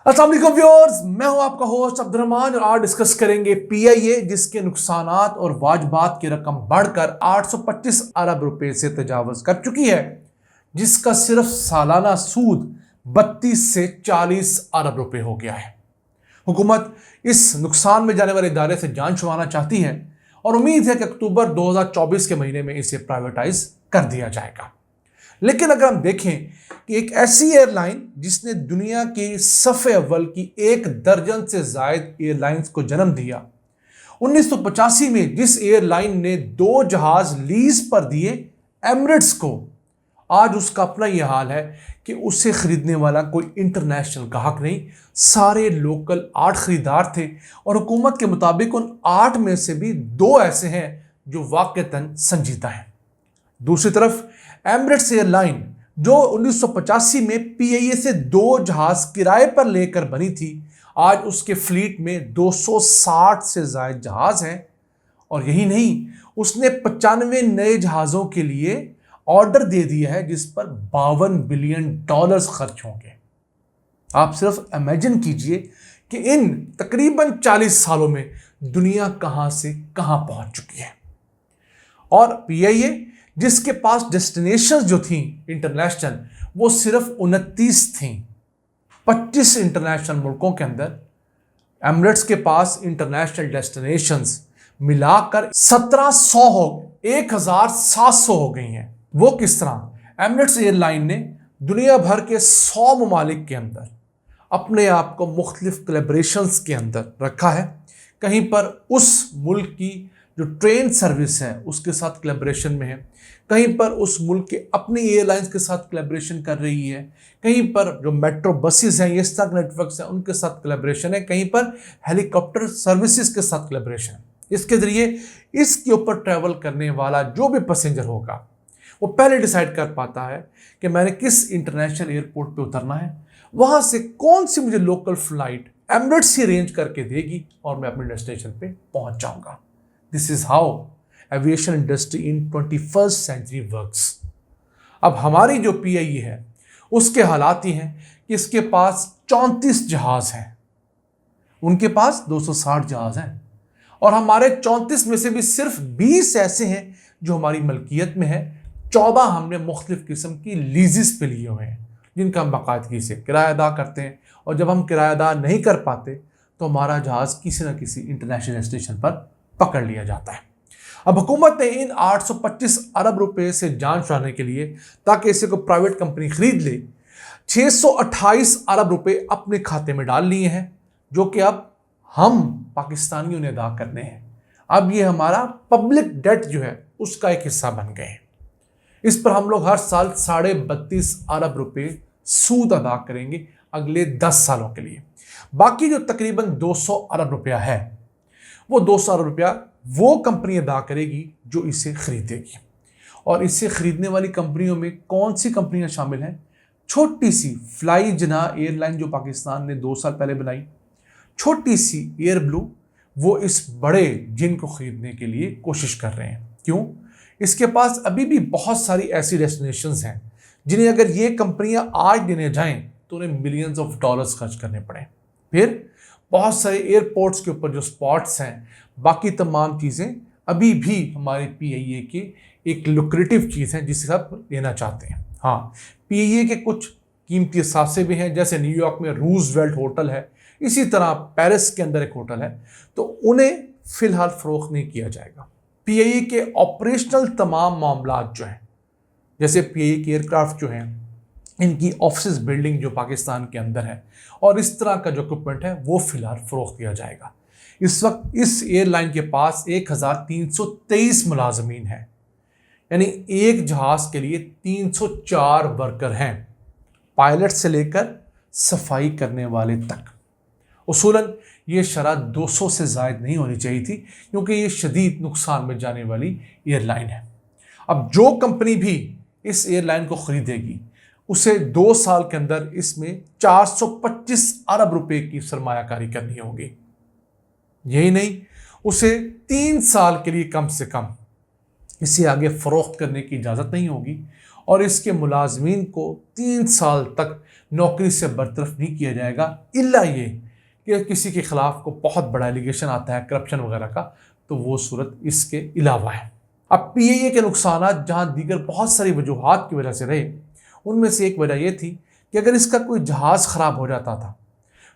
अस्सलाम वालेकुम व्यूअर्स, मैं हूं आपका होस्ट अब्दुर्रहमान और आज डिस्कस करेंगे पीआईए जिसके नुकसानात और वाजबात की रकम बढ़कर 825 अरब रुपए से तजावज कर चुकी है, जिसका सिर्फ सालाना सूद 32 से 40 अरब रुपए हो गया है। हुकूमत इस नुकसान में जाने वाले इदारे से जान छुड़वाना चाहती है और उम्मीद है कि अक्टूबर 2024 के महीने में इसे प्राइवेटाइज कर दिया जाएगा। लेकिन अगर हम देखें कि एक ऐसी एयरलाइन जिसने दुनिया की सफ़े अव्वल की 1 दर्जन से जायद एयरलाइंस को जन्म दिया, 1985 में जिस एयरलाइन ने 2 जहाज लीज पर दिए एमिरेट्स को, आज उसका अपना यह हाल है कि उसे खरीदने वाला कोई इंटरनेशनल ग्राहक नहीं, सारे लोकल 8 खरीदार थे और हुकूमत के मुताबिक उन 8 में से भी 2 ऐसे हैं जो वाकईतन संजीदा हैं। दूसरी तरफ एमिरेट्स एयरलाइन जो 1985 में पीआईए से 2 जहाज किराए पर लेकर बनी थी, आज उसके फ्लीट में 260 से ज्यादा जहाज हैं और यही नहीं, उसने 95 नए जहाज़ों के लिए ऑर्डर दे दिया है जिस पर $52 बिलियन खर्च होंगे। आप सिर्फ इमेजिन कीजिए कि इन तकरीबन 40 सालों में दुनिया कहां से कहां पहुंच चुकी है। और पीआईए जिसके पास डेस्टिनेशन जो थी इंटरनेशनल, वो सिर्फ 29 थी। 25 इंटरनेशनल मुल्कों के अंदर एमिरेट्स के पास इंटरनेशनल डेस्टिनेशंस मिलाकर 1700 हो 1700 हो गई हैं। वो किस तरह? एमिरेट्स एयरलाइन ने दुनिया भर के 100 ममालिक के अंदर अपने आप को मुख्तलिफ कोलैबोरेशंस के अंदर रखा है। कहीं पर उस मुल्क की जो ट्रेन सर्विस है उसके साथ कोलैबोरेशन में है, कहीं पर उस मुल्क के अपनी एयरलाइंस के साथ कोलैबोरेशन कर रही है, कहीं पर जो मेट्रो बसेस हैं, इस तरह नेटवर्क्स हैं उनके साथ कोलैबोरेशन है, कहीं पर हेलीकॉप्टर सर्विसेज के साथ कोलैबोरेशन है। इसके ज़रिए इसके ऊपर ट्रैवल करने वाला जो भी पैसेंजर होगा वो पहले डिसाइड कर पाता है कि मैंने किस इंटरनेशनल एयरपोर्ट पे उतरना है, वहाँ से कौन सी मुझे लोकल फ्लाइट एमिरेट्स ही अरेंज करके देगी और मैं अपने डेस्टिनेशन पे पहुँच जाऊँगा। This is how aviation industry in 21st century works. अब हमारी जो पीआईए है उसके हालात ही हैं कि इसके पास 34 जहाज़ हैं, उनके पास 260 जहाज़ हैं और हमारे 34 में से भी सिर्फ 20 ऐसे हैं जो हमारी मलकियत में है। 14 हमने मुख्तलिफ किस्म की लीजेस पे लिए हुए हैं जिनका हम बाकायदगी से किराया अदा करते हैं और जब हम किराया अदा नहीं कर पाते तो हमारा जहाज़ किसी न किसी इंटरनेशनल स्टेशन पर पकड़ लिया जाता है। अब हुकूमत ने इन 825 अरब रुपए से जान छुड़ाने के लिए, ताकि इसे को प्राइवेट कंपनी खरीद ले, 628 अरब रुपए अपने खाते में डाल लिए हैं, जो कि अब हम पाकिस्तानियों ने अदा करने हैं। अब ये हमारा पब्लिक डेट जो है उसका एक हिस्सा बन गए हैं। इस पर हम लोग हर साल 32.5 अरब रुपए सूद अदा करेंगे अगले 10 सालों के लिए। बाकी जो तकरीबन 200 अरब रुपया है, वो 200 अरब रुपया वो कंपनी अदा करेगी जो इसे खरीदेगी। और इसे खरीदने वाली कंपनियों में कौन सी कंपनियां शामिल हैं? छोटी सी फ्लाई जनाह एयरलाइन जो पाकिस्तान ने 2 साल पहले बनाई, छोटी सी एयर ब्लू, वो इस बड़े जिन को खरीदने के लिए कोशिश कर रहे हैं। क्यों? इसके पास अभी भी बहुत सारी ऐसी डेस्टिनेशंस हैं जिन्हें अगर ये कंपनियां आज देने जाएं तो उन्हें मिलियंस ऑफ डॉलर्स खर्च करने पड़े। फिर बहुत सारे एयरपोर्ट्स के ऊपर जो स्पॉट्स हैं, बाकी तमाम चीज़ें अभी भी हमारे पीआईए के एक लुक्रेटिव चीज़ है जिसे सब लेना चाहते हैं। हाँ, पीआईए के कुछ कीमती असासे भी हैं, जैसे न्यूयॉर्क में रूजवेल्ट होटल है, इसी तरह पेरिस के अंदर एक होटल है, तो उन्हें फ़िलहाल फ़रोख्त नहीं किया जाएगा। पीआईए के ऑपरेशनल तमाम मामला जो हैं, जैसे पीआईए के एयरक्राफ्ट जो हैं, इनकी ऑफिस बिल्डिंग जो पाकिस्तान के अंदर है और इस तरह का जो इक्विपमेंट है वो फिलहाल फ़रोख्त किया जाएगा। इस वक्त इस एयरलाइन के पास 1323 मुलाजमीन हैं, यानी एक जहाज़ के लिए 304 वर्कर हैं, पायलट से लेकर सफाई करने वाले तक। उसूलन ये शरह 200 से ज़ायद नहीं होनी चाहिए थी, क्योंकि ये शदीद नुकसान में जाने वाली एयरलाइन है। अब जो कंपनी भी इस एयरलाइन को ख़रीदेगी उसे 2 साल के अंदर इसमें 425 अरब रुपए की सरमायाकारी करनी होगी। यही नहीं, उसे 3 साल के लिए कम से कम इसे आगे फ़रोख्त करने की इजाज़त नहीं होगी और इसके मुलाजमीन को 3 साल तक नौकरी से बरतरफ नहीं किया जाएगा, इल्ला ये कि किसी के खिलाफ को बहुत बड़ा एलिगेशन आता है करप्शन वगैरह का, तो वो सूरत इसके अलावा है। अब PIA के नुकसान जहाँ दीगर बहुत सारी वजूहात की वजह से रहे, उनमें से एक वजह यह थी कि अगर इसका कोई जहाज़ ख़राब हो जाता था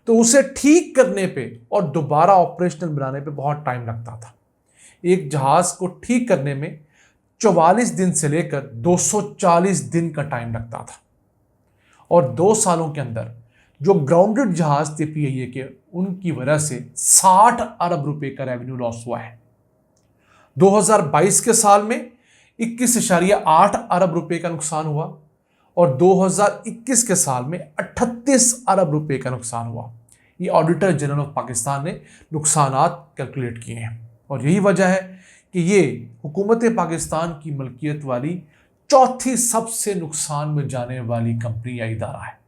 तो उसे ठीक करने पे और दोबारा ऑपरेशनल बनाने पे बहुत टाइम लगता था। एक जहाज़ को ठीक करने में 44 दिन से लेकर 240 दिन का टाइम लगता था और 2 सालों के अंदर जो ग्राउंडेड जहाज थे PIA के, उनकी वजह से 60 अरब रुपए का रेवेन्यू लॉस हुआ है। 2022 के साल में 21.8 अरब रुपए का नुकसान हुआ और 2021 के साल में 38 अरब रुपए का नुकसान हुआ। ये ऑडिटर जनरल ऑफ पाकिस्तान ने नुकसानात कैलकुलेट किए हैं और यही वजह है कि ये हुकूमत पाकिस्तान की मलकियत वाली चौथी सबसे नुकसान में जाने वाली कंपनी या इदारा है।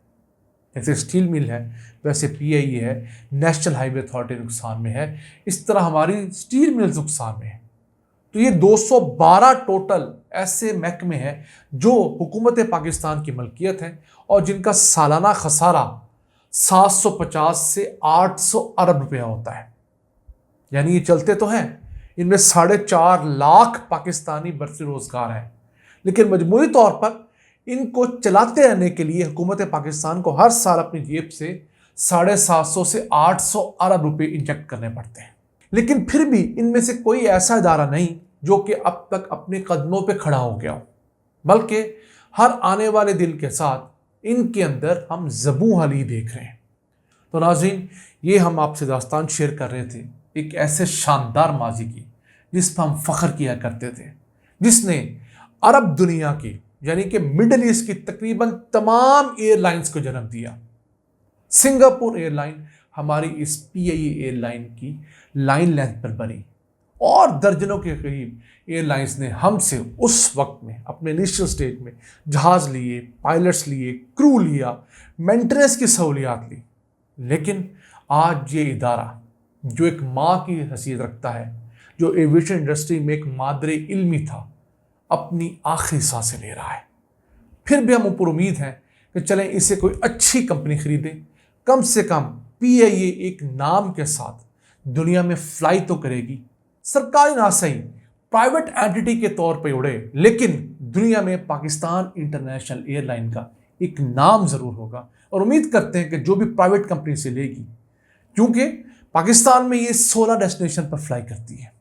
जैसे स्टील मिल है, वैसे PIA है, नेशनल हाईवे अथॉरिटी नुकसान में है, इस तरह हमारी स्टील मिल्स नुकसान में है। तो ये 212 टोटल ऐसे महकमे हैं जो हुकूमत पाकिस्तान की मलकियत है और जिनका सालाना खसारा 750 से 800 अरब रुपया होता है। यानी ये चलते तो हैं, इनमें 4.5 लाख पाकिस्तानी बरसी रोजगार हैं, लेकिन मजमूई तौर पर इनको चलाते रहने के लिए हुकूमत पाकिस्तान को हर साल अपनी जेब से 750 से 800 अरब रुपए इंजेक्ट करने पड़ते हैं। लेकिन फिर भी इनमें से कोई ऐसा इदारा नहीं जो कि अब तक अपने कदमों पे खड़ा हो गया हो, बल्कि हर आने वाले दिन के साथ इनके अंदर हम ज़बूं हाली देख रहे हैं। तो नाज़रीन, ये हम आपसे दास्तान शेयर कर रहे थे एक ऐसे शानदार माजी की जिस पर हम फ़ख्र किया करते थे, जिसने अरब दुनिया की यानी कि मिडल ईस्ट की तकरीबन तमाम एयरलाइंस को जन्म दिया। सिंगापुर एयरलाइन हमारी इस PIA एयरलाइन की लाइन लेंथ पर बनी और दर्जनों के करीब एयरलाइंस ने हमसे उस वक्त में अपने इनिशियल स्टेज में जहाज़ लिए, पायलट्स लिए, क्रू लिया, मेंटेनेंस की सहूलियात ली। लेकिन आज ये इदारा जो एक माँ की हैसियत रखता है, जो एविएशन इंडस्ट्री में एक मादरे इल्मी था, अपनी आखिरी सांसें ले रहा है। फिर भी हम ऊपर उम्मीद है कि चलें इसे कोई अच्छी कंपनी खरीदें, कम से कम PIA एक नाम के साथ दुनिया में फ्लाई तो करेगी, सरकारी ना सही, प्राइवेट एंटिटी के तौर पे उड़े, लेकिन दुनिया में पाकिस्तान इंटरनेशनल एयरलाइन का एक नाम ज़रूर होगा। और उम्मीद करते हैं कि जो भी प्राइवेट कंपनी से लेगी, क्योंकि पाकिस्तान में ये 16 डेस्टिनेशन पर फ्लाई करती है,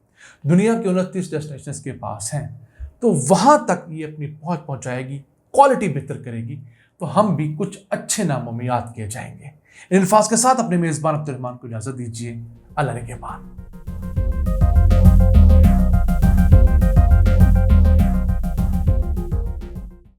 दुनिया के 29 डेस्टिनेशन के पास हैं, तो वहाँ तक ये अपनी पहुँच पहुँचाएगी, क्वालिटी बेहतर करेगी, तो हम भी कुछ अच्छे नामों में याद किए जाएंगे। इन अल्फाज के साथ अपने मेज़बान अब्दुल रहमान को इजाज़त दीजिए। अल्लाह ने के बाद।